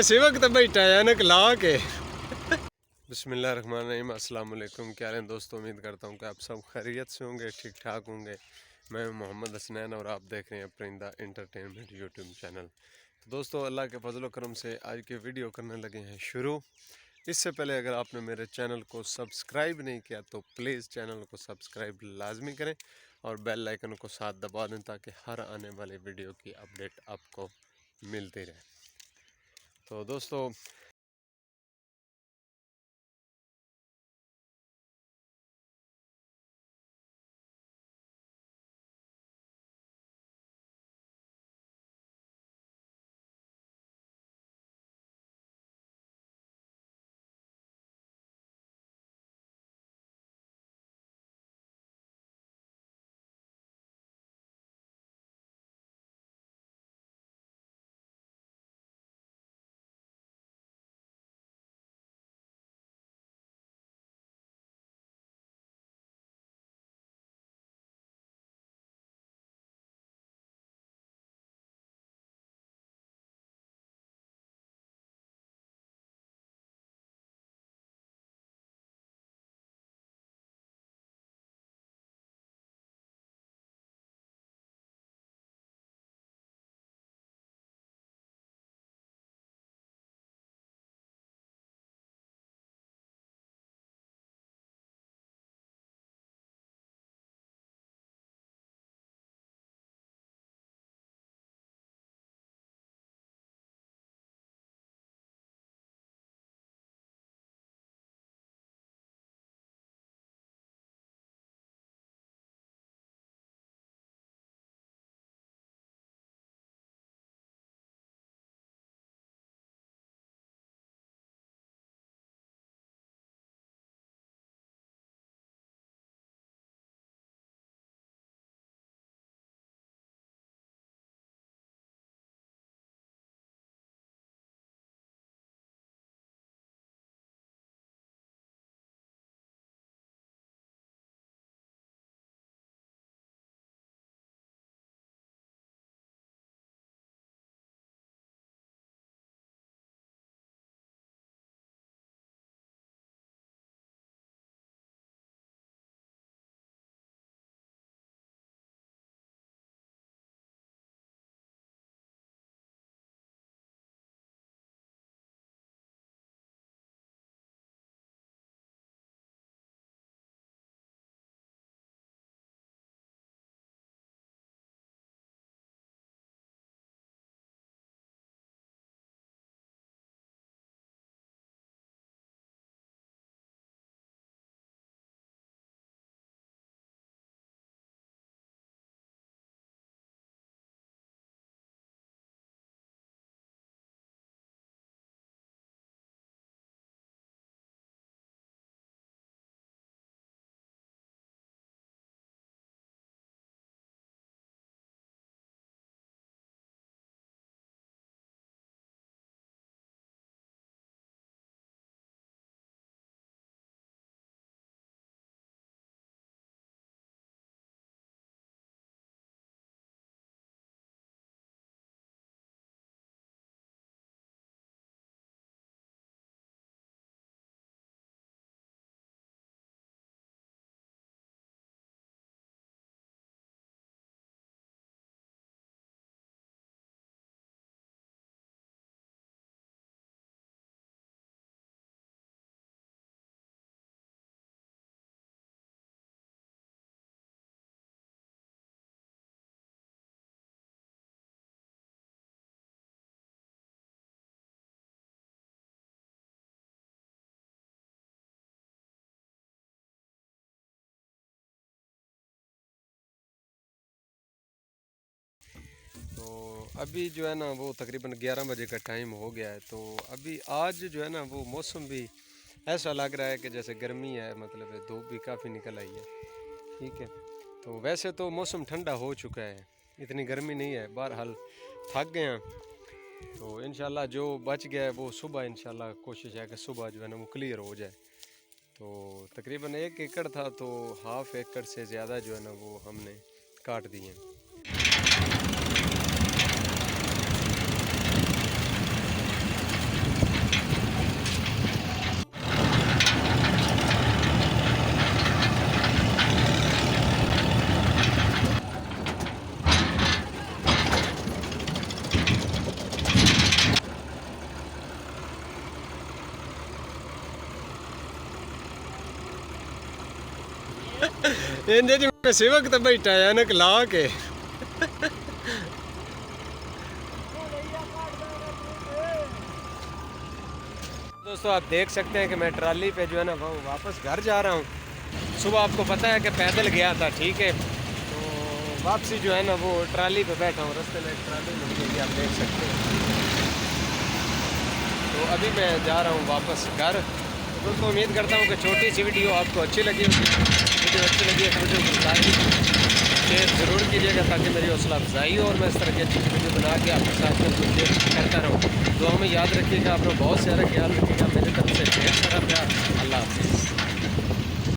सेवक तो बैठा है अनक ला के। बिस्मिल्लाहिर्रहमानिर्रहीम, अस्सलाम वालेकुम। क्या हाल दोस्तों, उम्मीद करता हूँ कि आप सब खैरियत से होंगे, ठीक ठाक होंगे। मैं मोहम्मद हसनैन और आप देख रहे हैं परिंदा एंटरटेनमेंट यूट्यूब चैनल। तो दोस्तों, अल्लाह के फजल करम से आज के वीडियो करने लगे हैं शुरू। इससे पहले अगर आपने मेरे चैनल को सब्सक्राइब नहीं किया तो प्लीज़ चैनल को सब्सक्राइब लाजमी करें और बेल आइकन को साथ दबा दें ताकि हर आने वाले वीडियो की अपडेट आपको मिलती रहे। तो दोस्तों, तो अभी जो है ना वो तकरीबन 11 बजे का टाइम हो गया है। तो अभी आज जो है ना वो मौसम भी ऐसा लग रहा है कि जैसे गर्मी है, मतलब धूप भी काफ़ी निकल आई है। ठीक है, तो वैसे तो मौसम ठंडा हो चुका है, इतनी गर्मी नहीं है। बहरहाल थक गए हैं, तो इंशाल्लाह जो बच गया है वो सुबह इंशाल्लाह कोशिश है कि सुबह जो है ना वो क्लियर हो जाए। तो तकरीबन 1 एकड़ था, तो हाफ एकड़ से ज़्यादा जो है ना वो हमने काट दिए। इंदे च मैं सेवक तो बैठा अनक ला के। दोस्तों आप देख सकते हैं कि मैं ट्राली पे जो है ना वो वापस घर जा रहा हूँ। सुबह आपको पता है कि पैदल गया था, ठीक है, तो वापसी जो है ना वो ट्राली पे बैठा हूँ। रास्ते में ट्राली मिल गई, आप देख सकते हैं। तो अभी मैं जा रहा हूँ वापस घर। तो दोस्तों उम्मीद करता हूँ कि छोटी सी वीडियो आपको अच्छी लगी होगी। वीडियो अच्छी लगी है तो वीडियो को लाइक शेयर ज़रूर कीजिएगा ताकि मेरी हौसला अफजाई हो और मैं इस तरह की अच्छी वीडियो बना के आपके साथ में शेयर करता रहूँ। दुआ में याद रखिएगा, अपना बहुत सारा ख्याल रखिएगा। मेरी तरफ से ढेर सारा प्यार। अल्लाह हाफ़िज़।